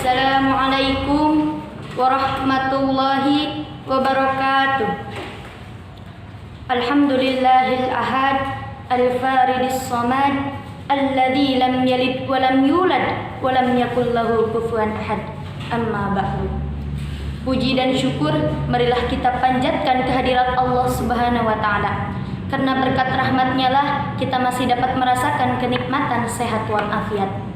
Assalamualaikum warahmatullahi wabarakatuh. Alhamdulillahil ahad al-faridis samad alladzi lam yalid wa lam yulad wa lam yakul lahu kufuwan ahad. Amma ba'du. Puji dan syukur marilah kita panjatkan kehadirat Allah Subhanahu wa taala. Karena berkat rahmat-Nya lah kita masih dapat merasakan kenikmatan sehat walafiat.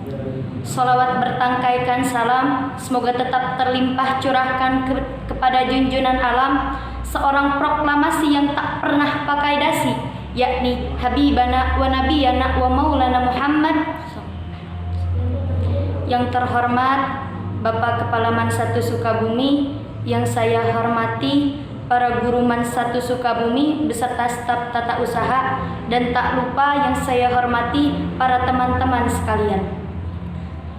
Salawat bertangkaikan salam semoga tetap terlimpah curahkan kepada junjungan alam, seorang proklamasi yang tak pernah pakai dasi, yakni Habibana wa Nabiyana wa Maulana Muhammad. Yang terhormat Bapak Kepala Man 1 Sukabumi, yang saya hormati para guru Man 1 Sukabumi beserta staf tata usaha, dan tak lupa yang saya hormati para teman-teman sekalian.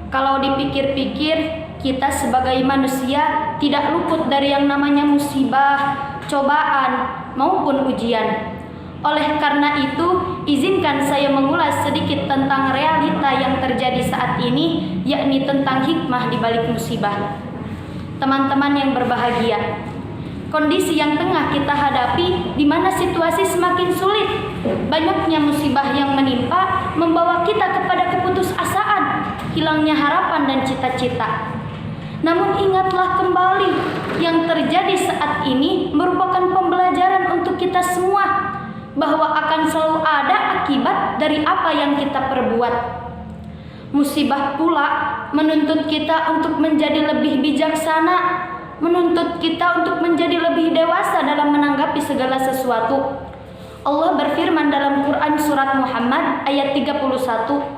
Kalau dipikir-pikir, kita sebagai manusia tidak luput dari yang namanya musibah, cobaan, maupun ujian. Oleh karena itu, izinkan saya mengulas sedikit tentang realita yang terjadi saat ini, yakni tentang hikmah di balik musibah. Teman-teman yang berbahagia, kondisi yang tengah kita hadapi di mana situasi semakin sulit, banyaknya musibah yang menimpa membawa kita kepada keputusasaan, hilangnya harapan dan cita-cita. Namun ingatlah kembali, yang terjadi saat ini merupakan pembelajaran untuk kita semua, bahwa akan selalu ada akibat dari apa yang kita perbuat. Musibah pula menuntut kita untuk menjadi lebih bijaksana, menuntut kita untuk menjadi lebih dewasa dalam menanggapi segala sesuatu. Allah berfirman dalam Quran surat Muhammad ayat 31,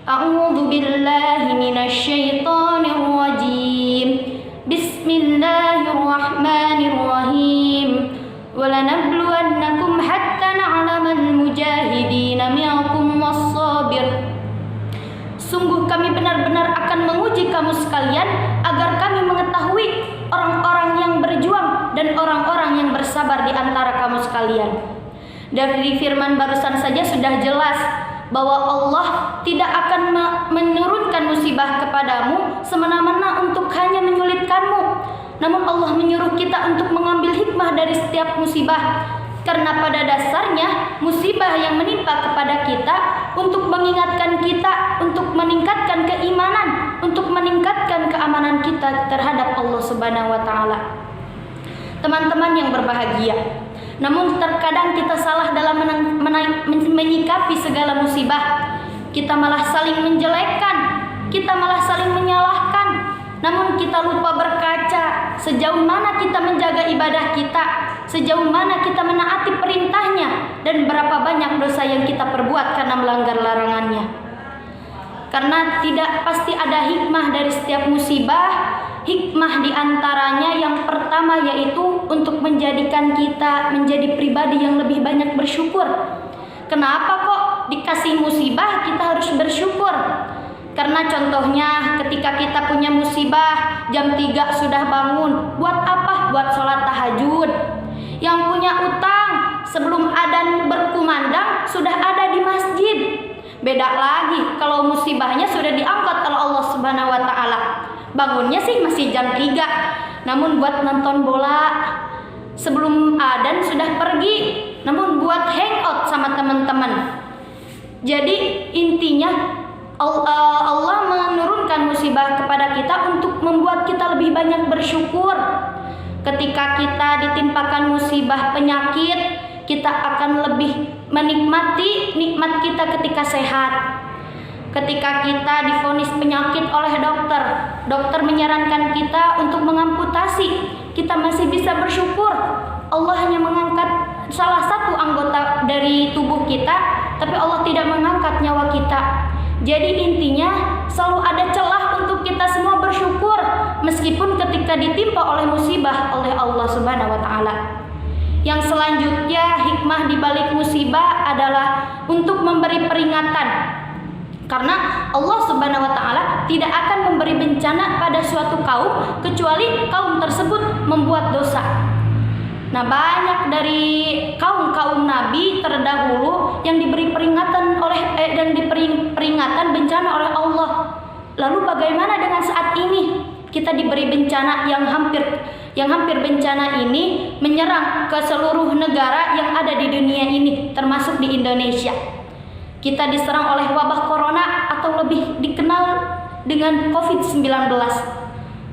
A'udzu billahi minasyaitonir rajim. Bismillahirrahmanirrahim. Walanabluwannakum hatta na'lamal mujahidina minkum was-sabir. Sungguh kami benar-benar akan menguji kamu sekalian agar kami mengetahui orang-orang yang berjuang dan orang-orang yang bersabar di antara kamu sekalian. Dari firman barusan saja sudah jelas bahwa Allah tidak akan menurunkan musibah kepadamu semena-mena untuk hanya menyulitkanmu. Namun Allah menyuruh kita untuk mengambil hikmah dari setiap musibah. Karena pada dasarnya musibah yang menimpa kepada kita untuk mengingatkan kita, untuk meningkatkan keimanan, untuk meningkatkan keamanan kita terhadap Allah Subhanahu wa taala. Teman-teman yang berbahagia, namun terkadang kita salah dalam menyikapi segala musibah. Kita malah saling menjelekkan, kita malah saling menyalahkan. Namun kita lupa berkaca sejauh mana kita menjaga ibadah kita, sejauh mana kita menaati perintahnya, dan berapa banyak dosa yang kita perbuat karena melanggar larangannya. Karena tidak pasti ada hikmah dari setiap musibah. Hikmah diantaranya yang pertama yaitu untuk menjadikan kita menjadi pribadi yang lebih banyak bersyukur. Kenapa kok dikasih musibah kita harus bersyukur? Karena contohnya ketika kita punya musibah jam 3 sudah bangun, buat apa? Buat sholat tahajud. Yang punya utang sebelum adzan berkumandang sudah ada di masjid. Beda lagi kalau musibahnya sudah diangkat oleh Allah Subhanahu wa taala. Bangunnya sih masih jam 3, namun buat nonton bola. Sebelum adzan sudah pergi, namun buat hangout sama teman-teman. Jadi intinya Allah menurunkan musibah kepada kita untuk membuat kita lebih banyak bersyukur. Ketika kita ditimpakan musibah penyakit, kita akan lebih menikmati nikmat kita ketika sehat. Ketika kita divonis penyakit oleh dokter menyarankan kita untuk mengamputasi, kita masih bisa bersyukur. Allah hanya mengangkat salah satu anggota dari tubuh kita, tapi Allah tidak mengangkat nyawa kita. Jadi intinya selalu ada celah untuk kita semua bersyukur, meskipun ketika ditimpa oleh musibah oleh Allah Subhanahu wa taala. Yang selanjutnya, hikmah di balik musibah adalah untuk memberi peringatan. Karena Allah Subhanahu wa taala tidak akan memberi bencana pada suatu kaum kecuali kaum tersebut membuat dosa. Nah, banyak dari kaum nabi terdahulu yang diberi peringatan dan diberi peringatan bencana oleh Allah. Lalu bagaimana dengan saat ini? kita diberi bencana yang hampir bencana ini menyerang ke seluruh negara yang ada di dunia ini, termasuk di Indonesia. Kita diserang oleh wabah corona atau lebih dikenal dengan COVID-19.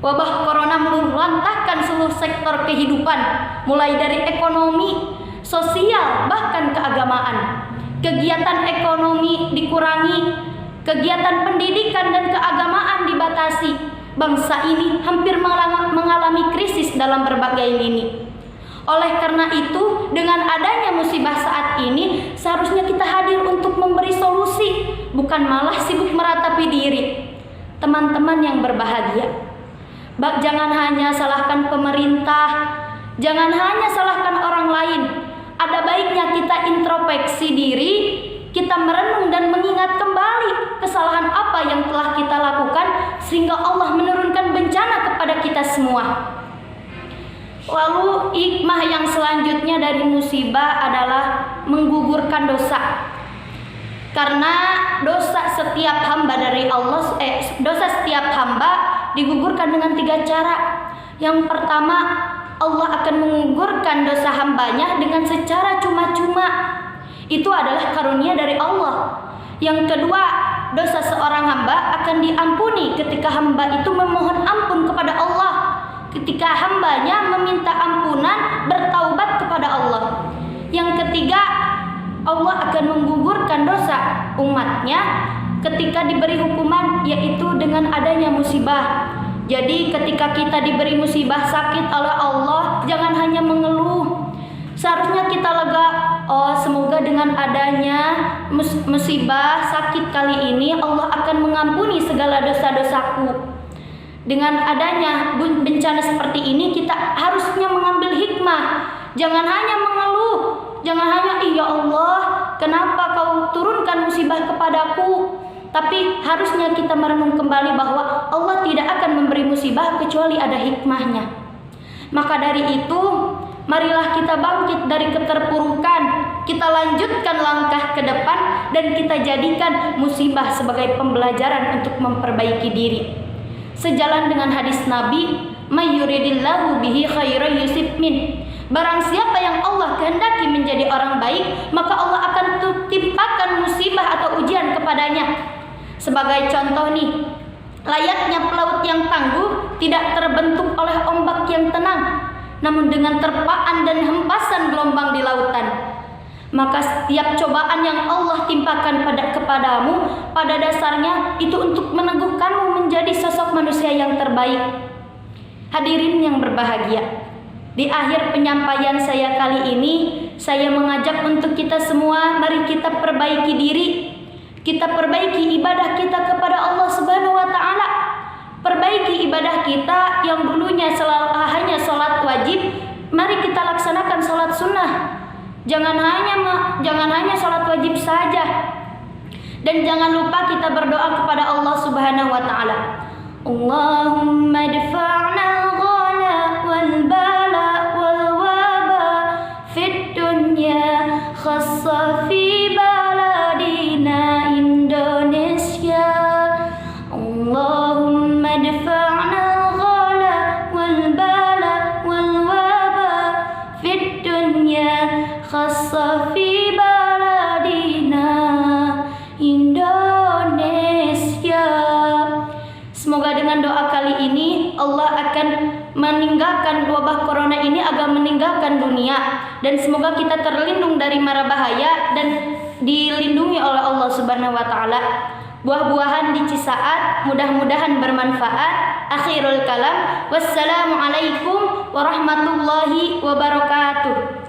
Wabah corona meluluhlantahkan seluruh sektor kehidupan, mulai dari ekonomi, sosial, bahkan keagamaan. Kegiatan ekonomi dikurangi, kegiatan pendidikan dan keagamaan dibatasi. Bangsa ini hampir mengalami krisis dalam berbagai lini. Oleh karena itu, dengan adanya musibah saat ini, seharusnya kita hadir untuk memberi solusi, bukan malah sibuk meratapi diri. Teman-teman yang berbahagia, jangan hanya salahkan pemerintah, jangan hanya salahkan orang lain. Ada baiknya kita introspeksi diri, kita merenung dan mengingat kembali kesalahan apa yang telah kita lakukan sehingga Allah menurunkan bencana kepada kita semua. Lalu hikmah yang selanjutnya dari musibah adalah menggugurkan dosa. Karena dosa setiap hamba dari Allah, dosa setiap hamba digugurkan dengan 3 cara. Yang pertama, Allah akan menggugurkan dosa hambanya dengan secara cuma-cuma. Itu adalah karunia dari Allah. Yang kedua, dosa seorang hamba akan diampuni ketika hamba itu memohon ampun kepada Allah. Ketika hambanya meminta ampunan, bertaubat kepada Allah. Yang ketiga, Allah akan menggugurkan dosa umatnya ketika diberi hukuman, yaitu dengan adanya musibah. Jadi ketika kita diberi musibah sakit oleh Allah, jangan hanya mengeluh. Seharusnya kita lega, oh semoga dengan adanya musibah sakit kali ini Allah akan mengampuni segala dosa-dosaku. Dengan adanya bencana seperti ini, kita harusnya mengambil hikmah. Jangan hanya mengeluh, jangan hanya ya Allah, kenapa kau turunkan musibah kepadaku? Tapi harusnya kita merenung kembali bahwa Allah tidak akan memberi musibah kecuali ada hikmahnya. Maka dari itu, marilah kita bangkit dari keterpurukan, kita lanjutkan langkah ke depan, dan kita jadikan musibah sebagai pembelajaran untuk memperbaiki diri. Sejalan dengan hadis Nabi, "May yuridillahu bihi khairan yusib min." Barang siapa yang Allah kehendaki menjadi orang baik, maka Allah akan timpakan musibah atau ujian kepadanya. Sebagai contoh nih, layaknya pelaut yang tangguh tidak terbentuk oleh ombak yang tenang, namun dengan terpaan dan hempasan gelombang di lautan. Maka setiap cobaan yang Allah timpakan kepadamu, pada dasarnya itu untuk meneguhkanmu menjadi sosok manusia yang terbaik. Hadirin yang berbahagia, di akhir penyampaian saya kali ini, saya mengajak untuk kita semua, mari kita perbaiki diri. Kita perbaiki ibadah kita kepada Allah Subhanahu wa Ta'ala. Perbaiki ibadah kita yang dulunya hanya sholat wajib, mari kita laksanakan sholat sunnah. Jangan hanya sholat wajib saja. Dan jangan lupa kita berdoa kepada Allah Subhanahu wa Ta'ala. Allahumma dfa'na ghala wal bala wal waba fid dunya khassa fi baladina Indonesia. Allahumma dfa'na ghala wal bala wal waba fid dunya khassa fi baladina Indonesia. Semoga dengan doa kali ini Allah akan meninggalkan wabah corona ini, agar meninggalkan dunia, dan semoga kita terlindung dari mara bahaya dan dilindungi oleh Allah Subhanahu wa Ta'ala. Buah-buahan di Cisaat mudah-mudahan bermanfaat. Akhirul kalam, wassalamualaikum warahmatullahi wabarakatuh.